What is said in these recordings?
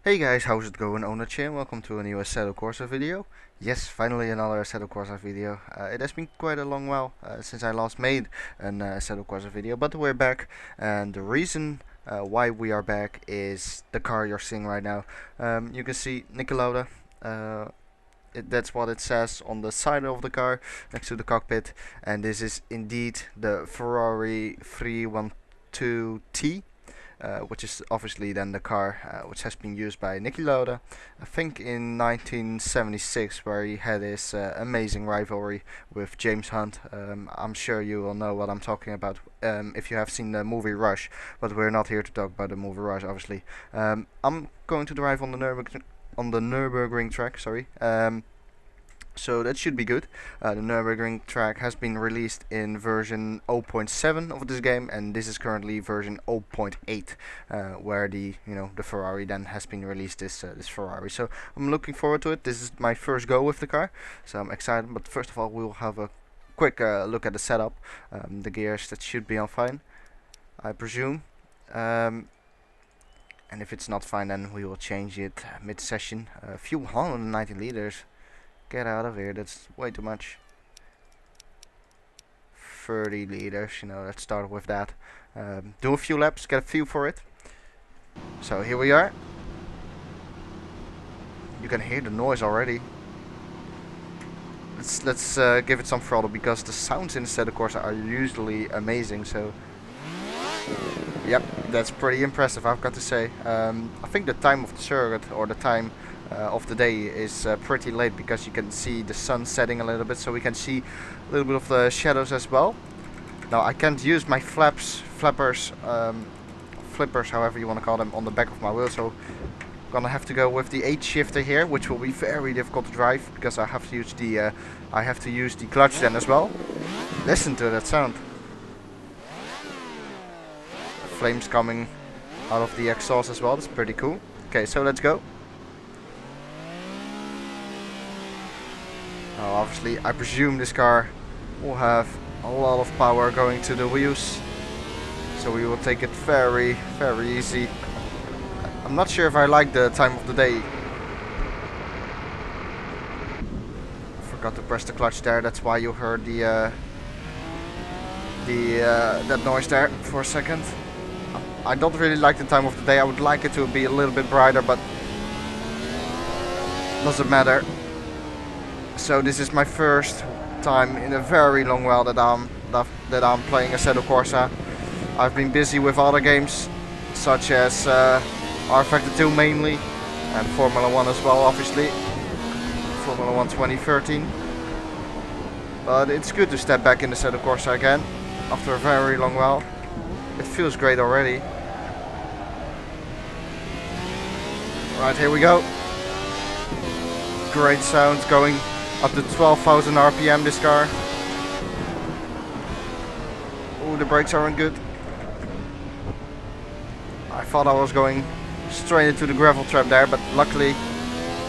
Hey guys, how's it going? Onache, welcome to a new Assetto Corsa video. Yes, finally another Assetto Corsa video. It has been quite a long while since I last made an Assetto Corsa video, but we're back, and the reason why we are back is the car you're seeing right now. You can see Niki Lauda. That's what it says on the side of the car next to the cockpit, and this is indeed the Ferrari 312T. Which is obviously then the car which has been used by Niki Lauda, I think in 1976, where he had his amazing rivalry with James Hunt. I'm sure you will know what I'm talking about if you have seen the movie Rush, but we're not here to talk about the movie Rush, obviously. I'm going to drive on the Nürburgring track, sorry. So that should be good. The Nürburgring track has been released in version 0.7 of this game, and this is currently version 0.8, where the Ferrari then has been released. This Ferrari. So I'm looking forward to it. This is my first go with the car, so I'm excited. But first of all, we'll have a quick look at the setup. The gears, that should be on fine, I presume. And if it's not fine, then we will change it mid-session. Fuel 190 liters. Get out of here, that's way too much. 30 liters, let's start with that. Do a few laps, get a feel for it. So here we are. You can hear the noise already. Let's give it some throttle, because the sounds in Assetto Corsa are usually amazing. So yep, that's pretty impressive, I've got to say. I think the time of the circuit, or the time of the day, is pretty late, because you can see the sun setting a little bit, so we can see a little bit of the shadows as well. Now I can't use my flippers, however you want to call them, on the back of my wheel, so I'm gonna have to go with the 8 shifter here, which will be very difficult to drive, because I have to use the clutch then as well. Listen to that sound. Flames coming out of the exhaust as well. That's pretty cool. Okay, so let's go. Now obviously I presume this car will have a lot of power going to the wheels, so we will take it very easy. I'm not sure if I like the time of the day. I forgot to press the clutch there, that's why you heard that noise there for a second. I don't really like the time of the day. I would like it to be a little bit brighter, but doesn't matter. So this is my first time in a very long while that I'm playing Assetto Corsa. I've been busy with other games, such as R Factor 2 mainly, and Formula 1 as well, obviously. Formula 1 2013. But it's good to step back in Assetto Corsa again after a very long while. It feels great already. Right, here we go. Great sounds, going up to 12,000 RPM this car. Oh, the brakes aren't good. I thought I was going straight into the gravel trap there, but luckily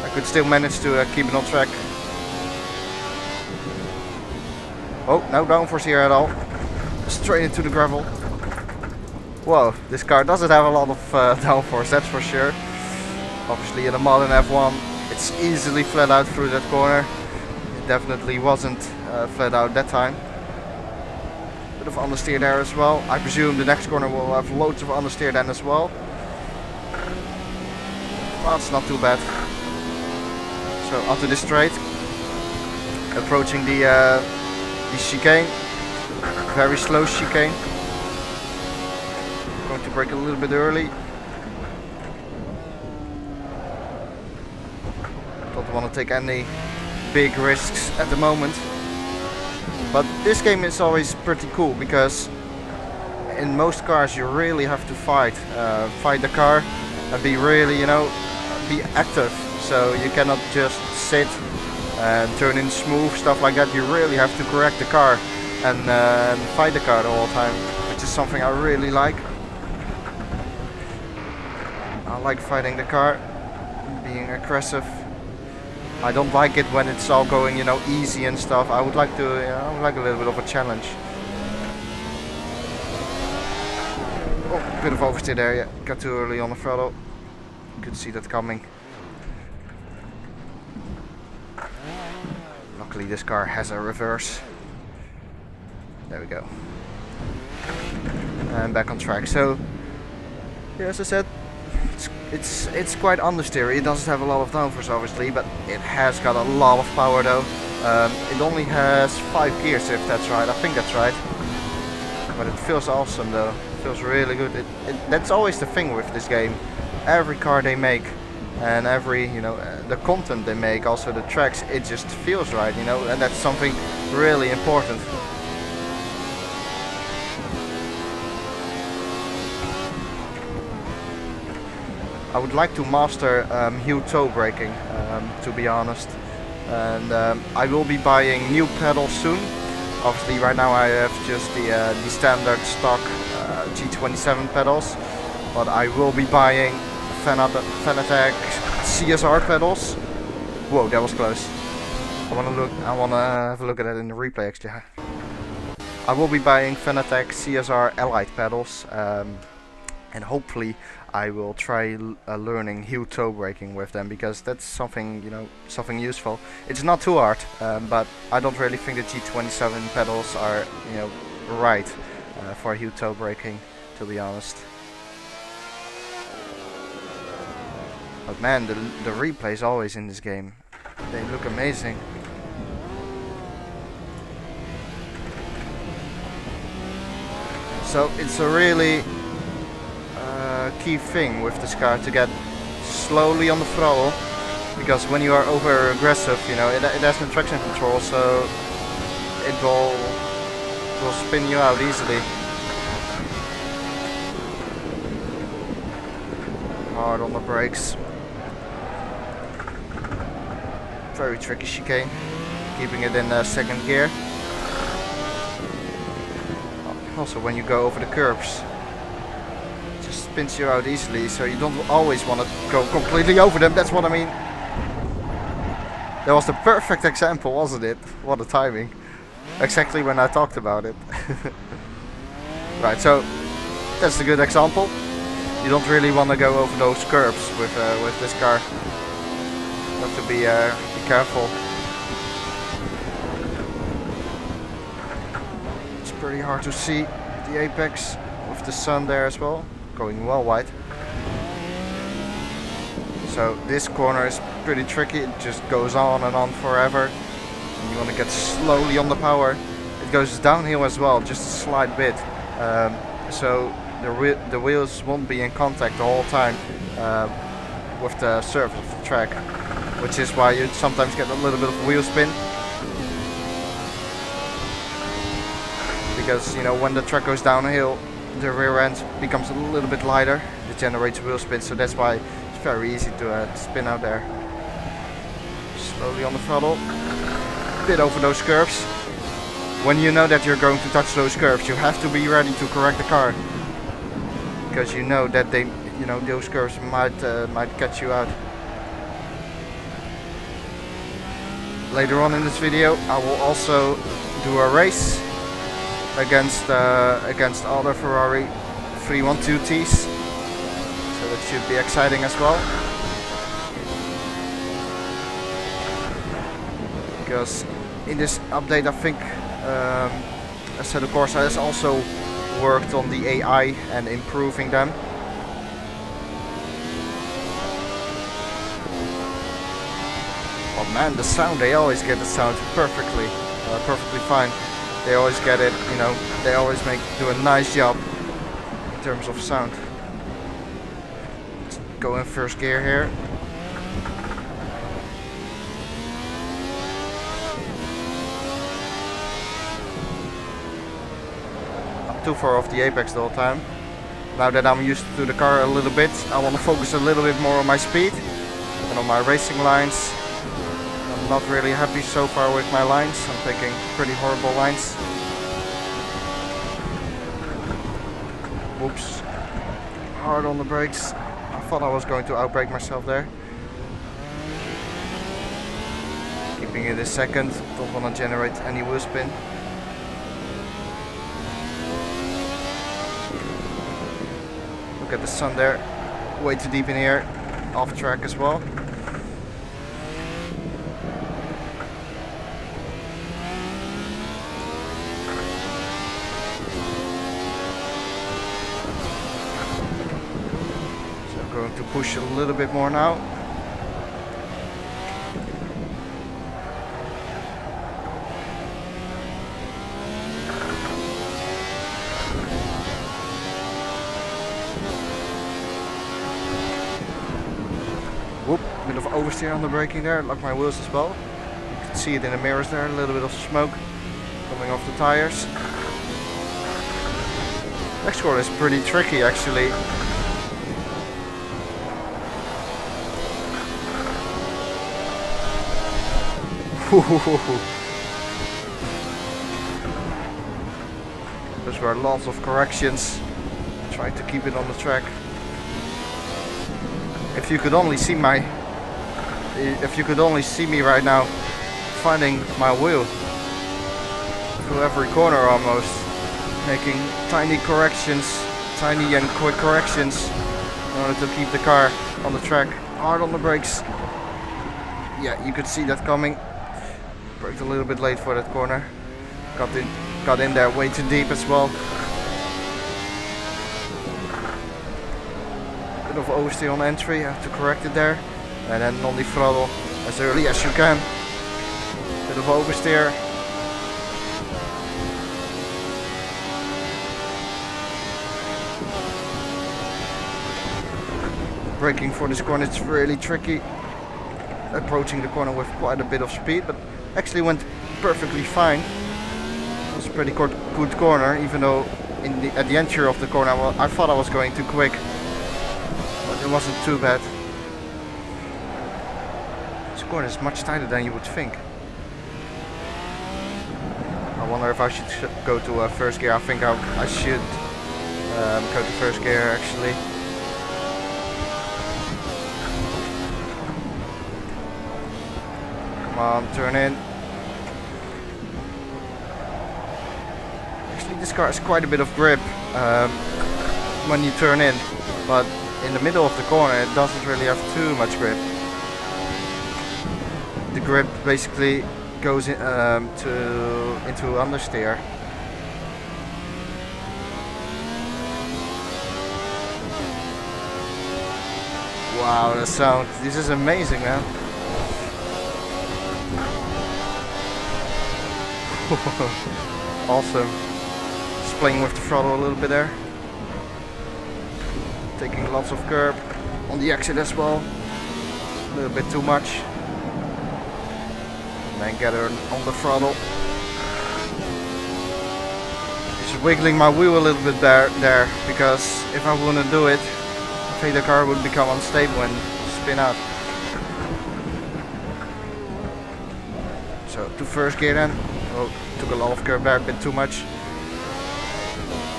I could still manage to keep it on track. Oh, no downforce here at all. Straight into the gravel. Whoa, this car doesn't have a lot of downforce, that's for sure. Obviously in a modern F1 it's easily flat out through that corner. It definitely wasn't flat out that time. Bit of understeer there as well. I presume the next corner will have loads of understeer then as well. Well, it's not too bad. So onto this straight. Approaching the chicane. Very slow chicane. Going to brake a little bit early. Don't want to take any big risks at the moment. But this game is always pretty cool, because in most cars you really have to fight the car and be really, be active. So you cannot just sit and turn in smooth, stuff like that. You really have to correct the car and fight the car the whole time, which is something I really like. I like fighting the car, being aggressive. I don't like it when it's all going, easy and stuff. I would like to, I would like a little bit of a challenge. Oh, bit of oversteer there, yeah. Got too early on the throttle. Could see that coming. Luckily this car has a reverse. There we go. And back on track. So yeah, as I said, it's quite understeer. It doesn't have a lot of downforce obviously, but it has got a lot of power though. It only has 5 gears if that's right. I think that's right. But it feels awesome though. It feels really good. That's always the thing with this game. Every car they make and every, you know, the content they make, also the tracks, it just feels right, you know, and that's something really important. I would like to master heel toe braking, to be honest, and I will be buying new pedals soon. Obviously right now I have just the standard stock G27 pedals, but I will be buying Fanatec CSR pedals. Whoa, that was close. I wanna have a look at it in the replay actually. I will be buying Fanatec CSR Allied pedals, and hopefully I will try learning heel toe braking with them, because that's something, you know, something useful. It's not too hard, but I don't really think the G27 pedals are, you know, right for heel toe braking, to be honest. But man, the replays always in this game, they look amazing. So it's a really key thing with this car to get slowly on the throttle, because when you are over aggressive, you know, it has no traction control, so it will spin you out easily. Hard on the brakes. Very tricky chicane, keeping it in second gear. Also when you go over the curbs, spins you out easily, so you don't always want to go completely over them. That's what I mean. That was the perfect example, wasn't it? What a timing. Exactly when I talked about it. Right, so that's a good example. You don't really want to go over those curbs with this car. You have to be careful. It's pretty hard to see the apex with the sun there as well. Going well wide. So this corner is pretty tricky. It just goes on and on forever. And you want to get slowly on the power. It goes downhill as well, just a slight bit. So the wheels won't be in contact the whole time with the surface of the track, which is why you sometimes get a little bit of wheel spin. Because, you know, when the track goes downhill, the rear end becomes a little bit lighter. It generates wheel spin, so that's why it's very easy to spin out there. Slowly on the throttle, bit over those curves. When you know that you're going to touch those curves, you have to be ready to correct the car, because you know that those curves might catch you out. Later on in this video, I will also do a race against other Ferrari 312Ts, so that should be exciting as well, because in this update I think Assetto Corsa has also worked on the AI and improving them. Oh man, the sound, they always get the sound perfectly fine. They always get it, you know, they always do a nice job in terms of sound. Let's go in first gear here. Not too far off the apex the whole time. Now that I'm used to the car a little bit, I want to focus a little bit more on my speed and on my racing lines. I'm not really happy so far with my lines. I'm taking pretty horrible lines. Whoops. Hard on the brakes. I thought I was going to outbrake myself there. Keeping it a second. Don't want to generate any wheel spin. Look at the sun there. Way too deep in here. off track as well. So I'm going to push a little bit more now. Whoop, bit of oversteer on the braking there, lock my wheels as well. You can see it in the mirrors there, a little bit of smoke coming off the tires. Next corner is pretty tricky actually. Those were lots of corrections, trying to keep it on the track. If you could only see me right now, finding my wheel through every corner almost, making tiny corrections, tiny and quick corrections in order to keep the car on the track. Hard on the brakes. Yeah, you could see that coming. Braked a little bit late for that corner. Got in there way too deep as well. Bit of oversteer on entry, you have to correct it there. And then on the throttle as early as you can. Bit of oversteer. Braking for this corner, it's really tricky. Approaching the corner with quite a bit of speed, but actually went perfectly fine. It was a pretty good corner, even though at the entry of the corner I thought I was going too quick. But it wasn't too bad. This corner is much tighter than you would think. I wonder if I should go to first gear. I think I should go to first gear actually. Come on, turn in. Actually, this car has quite a bit of grip when you turn in, but in the middle of the corner it doesn't really have too much grip. The grip basically goes in, into understeer. Wow, the sound! This is amazing, man. Awesome. Just playing with the throttle a little bit there. Taking lots of curb on the exit as well. A little bit too much. And then get her on the throttle. Just wiggling my wheel a little bit there because if I wouldn't do it, I think the car would become unstable and spin out. So to first gear then. Oh, took a lot of curb there, a bit too much.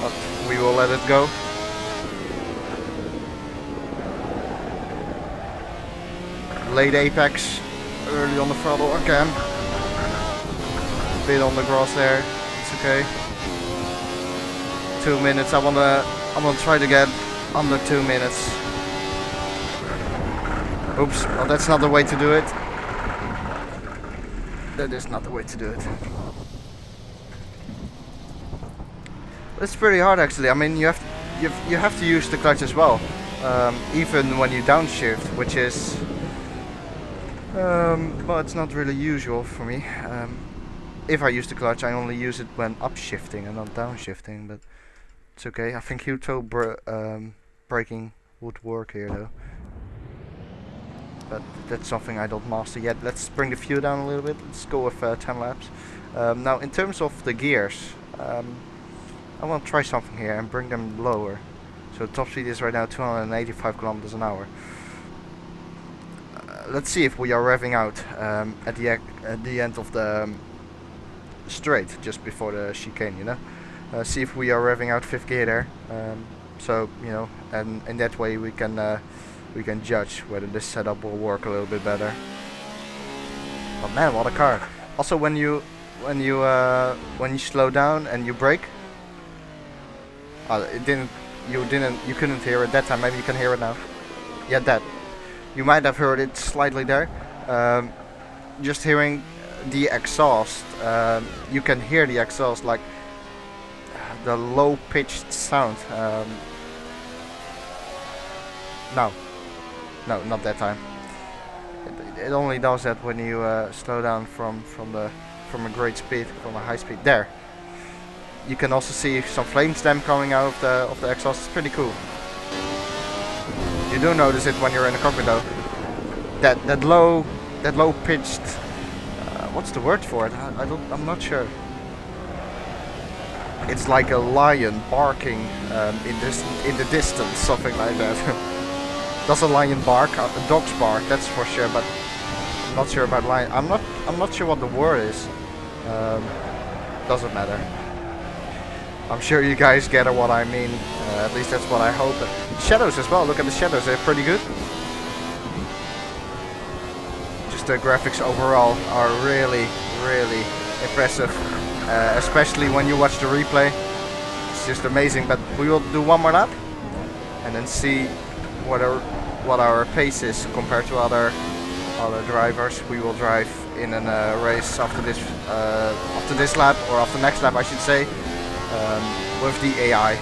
But we will let it go. Late apex, early on the throttle again. A bit on the grass there, it's okay. 2 minutes, I'm gonna try to get under 2 minutes. Oops, well that's not the way to do it. That is not the way to do it. It's pretty hard actually. I mean, you have to use the clutch as well, even when you downshift, which is well, it's not really usual for me. If I use the clutch, I only use it when upshifting and not downshifting, but it's okay. I think heel-toe braking would work here though. But that's something I don't master yet. Let's bring the fuel down a little bit. Let's go with 10 laps. Now in terms of the gears, I want to try something here and bring them lower. So top speed is right now 285 kilometers an hour. Let's see if we are revving out at the end of the straight, just before the chicane, you know. See if we are revving out 5th gear there. So you know, and in that way we can judge whether this setup will work a little bit better. But man, what a car! Also, when you slow down and you brake, you couldn't hear it that time. Maybe you can hear it now. Yeah, that. You might have heard it slightly there. Just hearing the exhaust, you can hear the exhaust, like the low pitched sound. No, not that time. It only does that when you slow down from a great speed, from a high speed. There. You can also see some flame stem coming out of the exhaust. It's pretty cool. You do notice it when you're in the cockpit though. That low pitched. What's the word for it? I'm not sure. It's like a lion barking in the distance, something like that. Does a lion bark? A dog's bark, that's for sure. But I'm not sure about lion. I'm not sure what the word is. Doesn't matter. I'm sure you guys get what I mean. At least that's what I hope. Shadows as well. Look at the shadows. They're pretty good. Just the graphics overall are really impressive. Especially when you watch the replay. It's just amazing. But we will do one more lap and then see what our pace is compared to other drivers. We will drive in a race after this lap, or after next lap I should say, with the AI.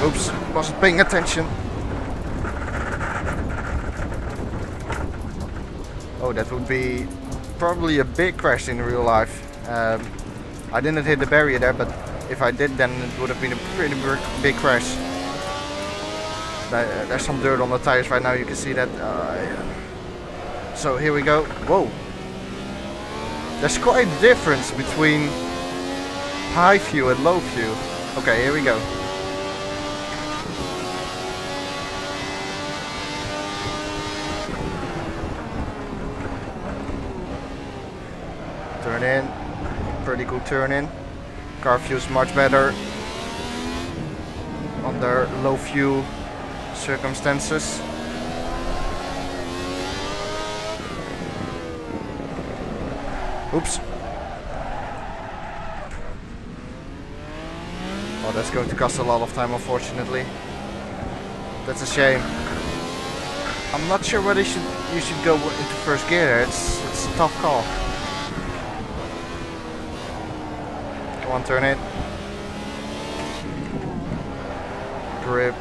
Oops, wasn't paying attention. Oh, that would be probably a big crash in real life. I didn't hit the barrier there, but if I did, then it would have been a pretty big crash. There's some dirt on the tires right now, you can see that. So here we go. Whoa! There's quite a difference between high view and low view. Okay, here we go. Turn in. Pretty good turn in. Car view's much better under low view circumstances. Oops. Oh, that's going to cost a lot of time, unfortunately. That's a shame. I'm not sure whether you should go into first gear there. It's a tough call. Come on, turn it. Grip.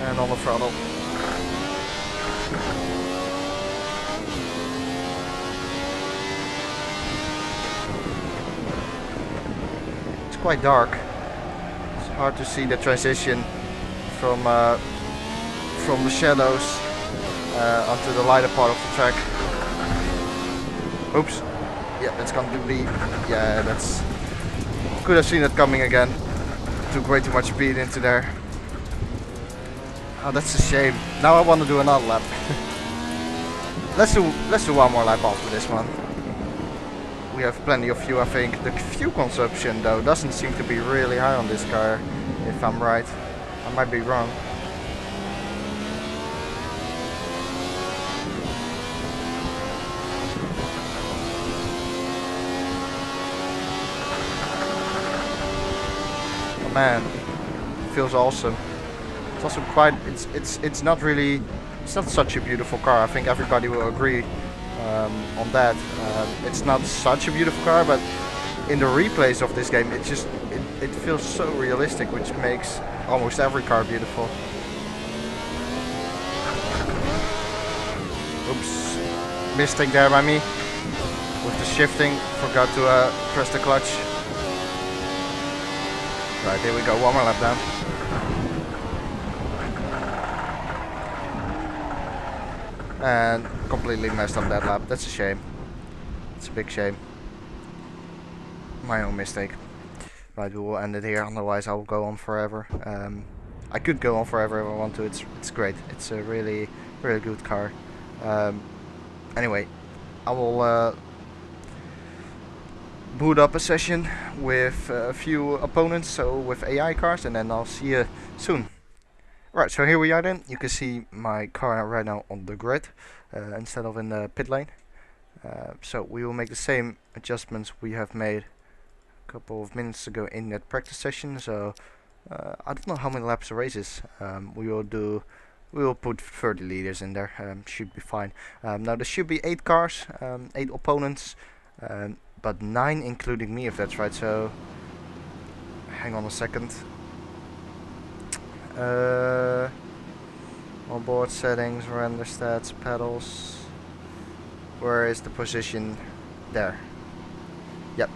And on the throttle. It's quite dark. It's hard to see the transition from the shadows onto the lighter part of the track. Oops. Yeah, that's going to be. Yeah, that's. Could have seen it coming again. Took way too much speed into there. Oh, that's a shame. Now I want to do another lap. let's do one more lap after this one. We have plenty of fuel, I think. The fuel consumption though doesn't seem to be really high on this car, if I'm right. I might be wrong. Oh man, feels awesome. It's also quite. It's not really. It's not such a beautiful car. I think everybody will agree on that. It's not such a beautiful car, but in the replays of this game, it feels so realistic, which makes almost every car beautiful. Oops, mistake there by me with the shifting. Forgot to press the clutch. Right, here we go. One more lap down. And completely messed up that lap. That's a shame. It's a big shame. My own mistake. Right, we will end it here. Otherwise, I will go on forever. I could go on forever if I want to. It's great. It's a really good car. Anyway, I will boot up a session with a few opponents, so with AI cars, and then I'll see you soon. Right, so here we are then. You can see my car right now on the grid instead of in the pit lane. So we will make the same adjustments we have made a couple of minutes ago in that practice session. So I don't know how many laps the race is. We will do. We will put 30 liters in there. Should be fine. Now there should be 8 cars, 8 opponents, but 9 including me, if that's right. So hang on a second. Onboard settings, render stats, pedals. Where is the position? There. Yep,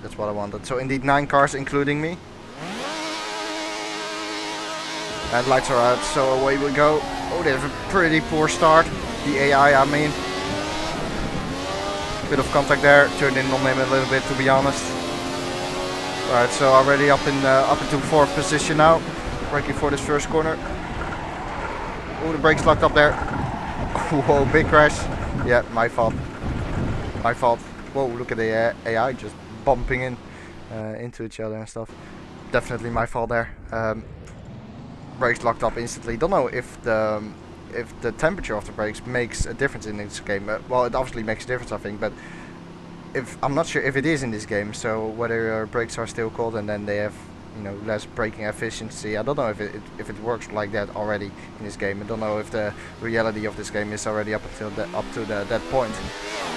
that's what I wanted. So indeed 9 cars including me. And lights are out, so away we go. Oh, they have a pretty poor start. The AI, I mean. Bit of contact there. Turned in on him a little bit, to be honest. Right, so already up into 4th position now. Braking for this first corner. Oh, the brakes locked up there. Whoa, big crash. Yeah, my fault. My fault. Whoa, look at the AI just bumping into each other and stuff. Definitely my fault there. Brakes locked up instantly. Don't know if the temperature of the brakes makes a difference in this game. Well, it obviously makes a difference, I think, but I'm not sure if it is in this game. So whether your brakes are still cold and then they have, you know, less braking efficiency. I don't know if it works like that already in this game. I don't know if the reality of this game is already up to that point.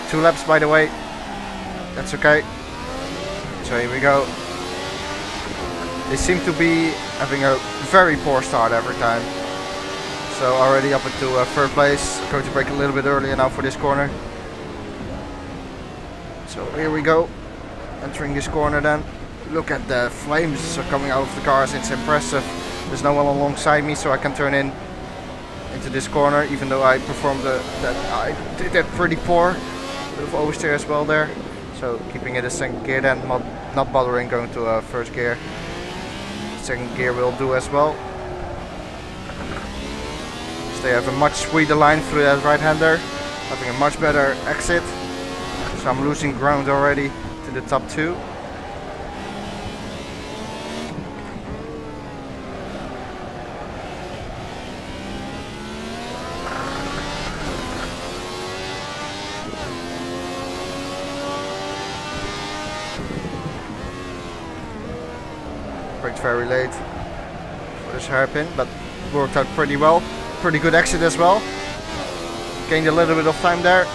2 laps, by the way. That's okay. So here we go. They seem to be having a very poor start every time. So already up into 3rd place. Going to brake a little bit earlier now for this corner. So here we go. Entering this corner then. Look at the flames coming out of the cars. It's impressive. There's no one alongside me, so I can turn into this corner. Even though I performed I did that pretty poor. Bit of oversteer as well there. So keeping it in 2nd gear then, not bothering going to 1st gear. 2nd gear will do as well. So they have a much sweeter line through that right-hander, having a much better exit. So I'm losing ground already to the top 2. Braked very late for this hairpin, but worked out pretty well. Pretty good exit as well. Gained a little bit of time there.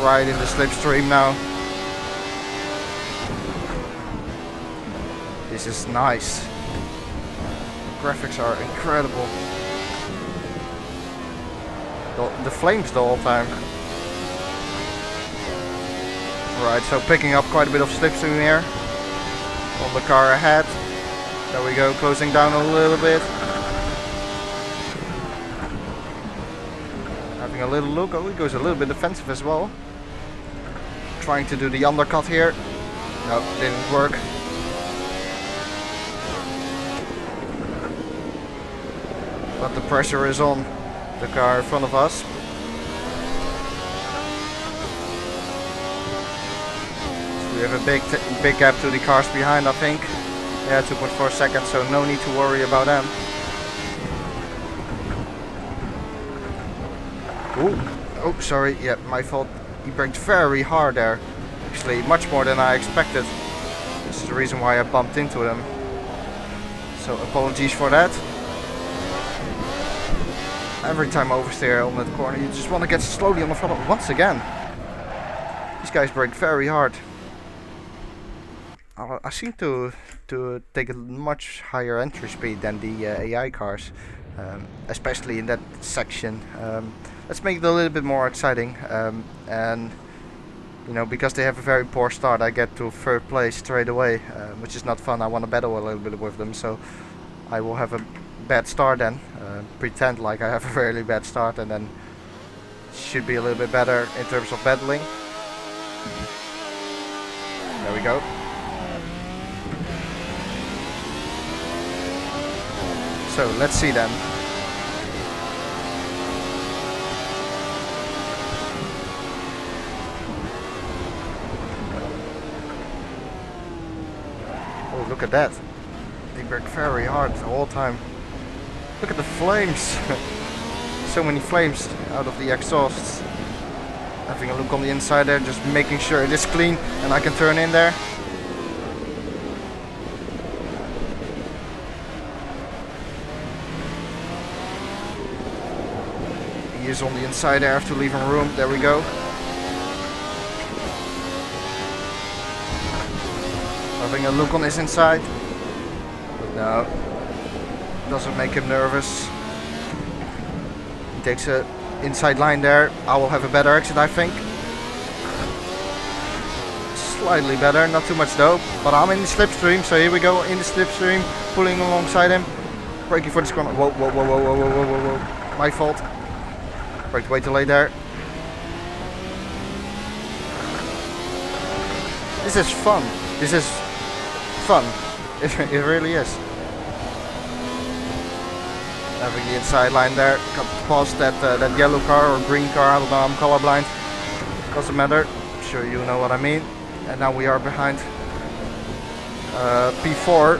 Right in the slipstream now. This is nice. The graphics are incredible. The flames the whole time. Right, so picking up quite a bit of slipstream here on the car ahead. There we go, closing down a little bit. Having a little look. Oh, he goes a little bit defensive as well. Trying to do the undercut here. No, didn't work. But the pressure is on the car in front of us. We have a big gap to the cars behind, I think. Yeah, 2.4 seconds, so no need to worry about them. Ooh. Oh, sorry. Yeah, my fault. He braked very hard there. Actually, much more than I expected. This is the reason why I bumped into them. So apologies for that. Every time I oversteer on that corner, you just want to get slowly on the throttle once again. These guys brake very hard. I seem to take a much higher entry speed than the AI cars, especially in that section. Let's make it a little bit more exciting, and you know, because they have a very poor start, I get to 3rd place straight away, which is not fun. I want to battle a little bit with them, so I will have a bad start then, pretend like I have a really bad start, and then should be a little bit better in terms of battling. There we go. So let's see then. Oh, look at that. They brake very hard the whole time. Look at the flames. So many flames out of the exhausts. Having a look on the inside there, just making sure it is clean and I can turn in there. He is on the inside there, I have to leave him room. There we go. Having a look on his inside. But no, doesn't make him nervous. He takes a inside line there. I will have a better exit, I think. Slightly better, not too much though. But I'm in the slipstream, so here we go in the slipstream, pulling alongside him, braking for this corner. Whoa, whoa, whoa, whoa, whoa, whoa, whoa, whoa! My fault. Braked way too late there. This is fun. This is fun. It really is. Having the inside line there, got past that yellow car or green car, I don't know, I'm colorblind. Doesn't matter, I'm sure you know what I mean. And now we are behind P4.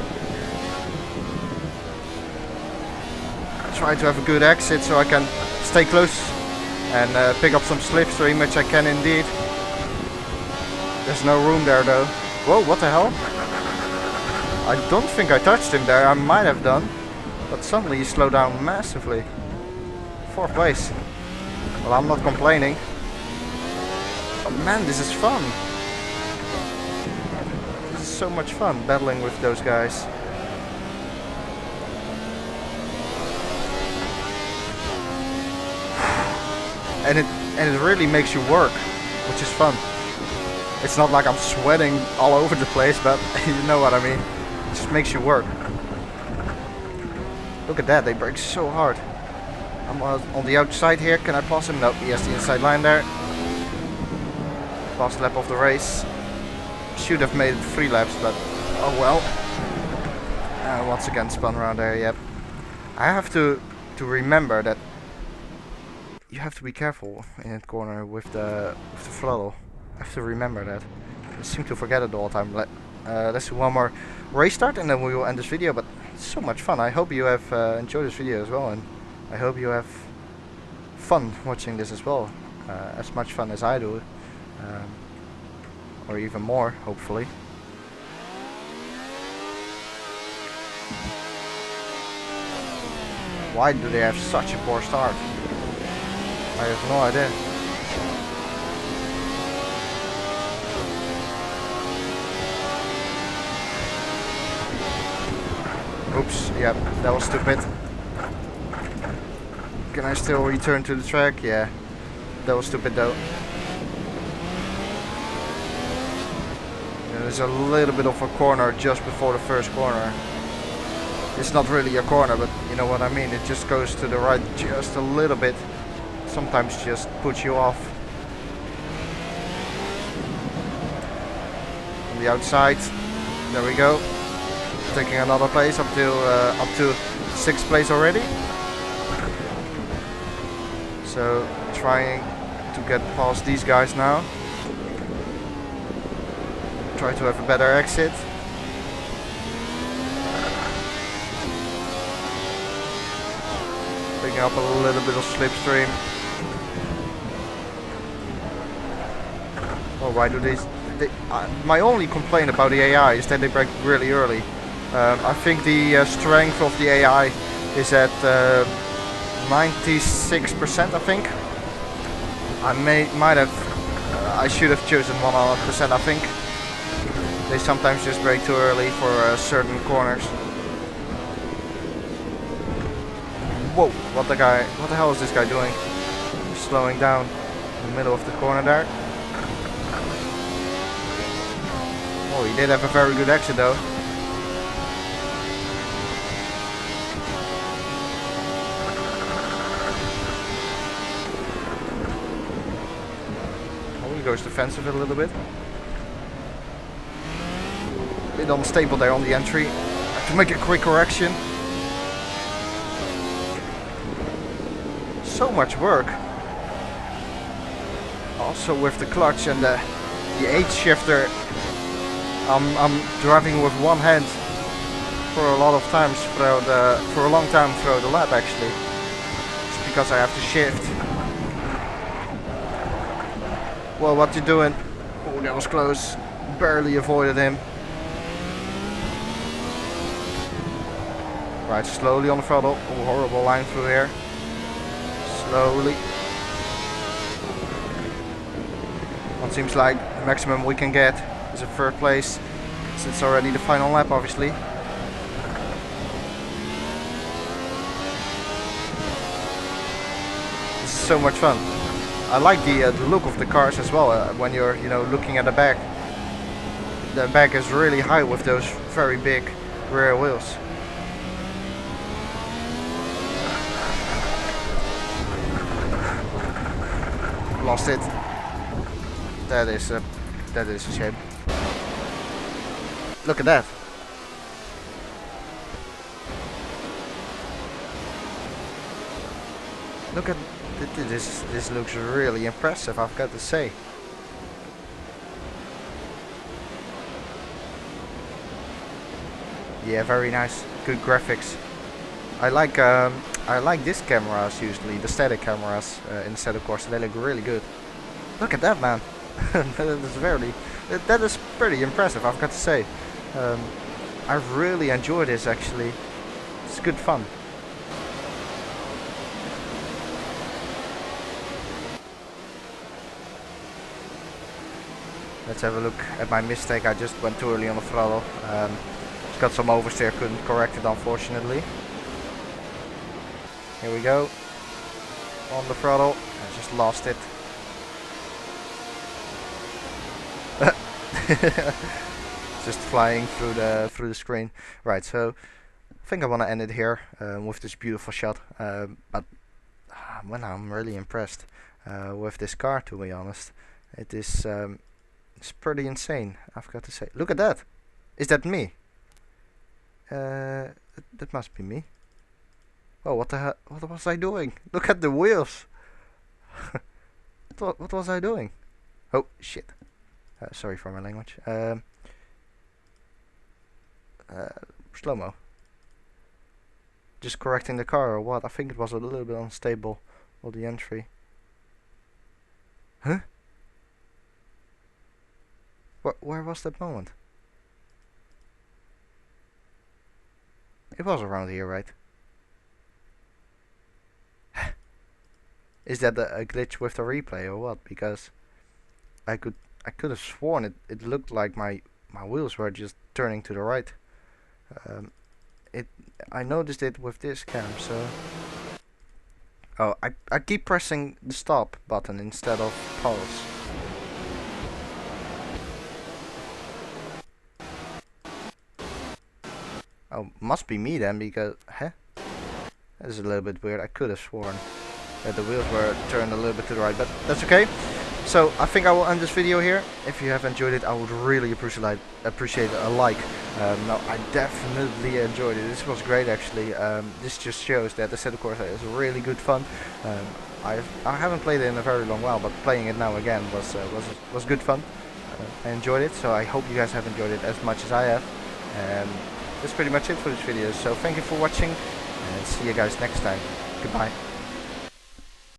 Try to have a good exit so I can stay close and pick up some slipstream, which I can indeed. There's no room there though. Whoa, what the hell? I don't think I touched him there, I might have done. But suddenly he slowed down massively. 4th place. Well, I'm not complaining. But man, this is fun. This is so much fun, battling with those guys. And it really makes you work, which is fun. It's not like I'm sweating all over the place, but you know what I mean. It just makes you work. Look at that, they brake so hard. I'm on the outside here, can I pass him? Nope, he has the inside line there. Last lap of the race. Should have made it 3 laps, but oh well. Once again spun around there, yep. I have to remember that you have to be careful in that corner with the throttle. I have to remember that. I seem to forget it all the time. Let's do one more race start and then we will end this video, but it's so much fun. I hope you have enjoyed this video as well, and I hope you have fun watching this as well. As much fun as I do, or even more, hopefully. Why do they have such a poor start? I have no idea. Oops, yeah, that was stupid. Can I still return to the track? Yeah, that was stupid though. There's a little bit of a corner just before the first corner. It's not really a corner, but you know what I mean. It just goes to the right just a little bit. Sometimes just puts you off. On the outside, there we go. Taking another place up to 6th place already. So trying to get past these guys now. Try to have a better exit. Picking up a little bit of slipstream. Oh, why do these? My only complaint about the AI is that they brake really early. I think the strength of the AI is at 96%, I think. I should have chosen 100%, I think. They sometimes just brake too early for certain corners. Whoa, what the hell is this guy doing? Slowing down in the middle of the corner there. Oh, he did have a very good exit though. Oh, he goes defensive a little bit. A bit unstable there on the entry. Have to make a quick correction. So much work. Also with the clutch and the 8 shifter. I'm driving with one hand for a lot of times for a long time throughout the lap actually. It's because I have to shift. Well, what you doing? Oh, that was close. Barely avoided him. Right, slowly on the throttle. Oh, horrible line through here. Slowly. What seems like the maximum we can get is a third place. Since it's already the final lap, obviously. This is so much fun. I like the look of the cars as well. When you're, looking at the back. The back is really high with those very big rear wheels. Lost it. That is a shame. Look at that. Look at this. This looks really impressive, I've got to say. Yeah, very nice. Good graphics. I like this cameras usually, the static cameras in the Assetto Corsa. They look really good. Look at that, man. That is pretty impressive, I've got to say. I really enjoy this actually. It's good fun. Let's have a look at my mistake. I just went too early on the throttle. Got some oversteer, couldn't correct it unfortunately. Here we go. On the throttle. I just lost it. Just flying through the screen. Right, so I think I want to end it here with this beautiful shot. But well, I'm really impressed with this car, to be honest. It is it's pretty insane, I've got to say. Look at that. Is that me? That must be me. Oh, what the hell? What was I doing? Look at the wheels. What was I doing? Oh shit. Sorry for my language. Slow-mo. Just correcting the car or what? I think it was a little bit unstable or the entry. Huh? Where was that moment? It was around here, right? Is that a glitch with the replay or what? Because I could have sworn it looked like my wheels were just turning to the right. I noticed it with this cam, so. Oh, I keep pressing the stop button instead of pause. Oh, must be me then, because that is a little bit weird. I could have sworn that the wheels were turned a little bit to the right, but that's okay. So I think I will end this video here. If you have enjoyed it, I would really appreciate a like. No, I definitely enjoyed it. This was great actually. This just shows that the Assetto Corsa is really good fun. I haven't played it in a very long while, but playing it now again was good fun. I enjoyed it, so I hope you guys have enjoyed it as much as I have. That's pretty much it for this video. So thank you for watching, and see you guys next time. Goodbye.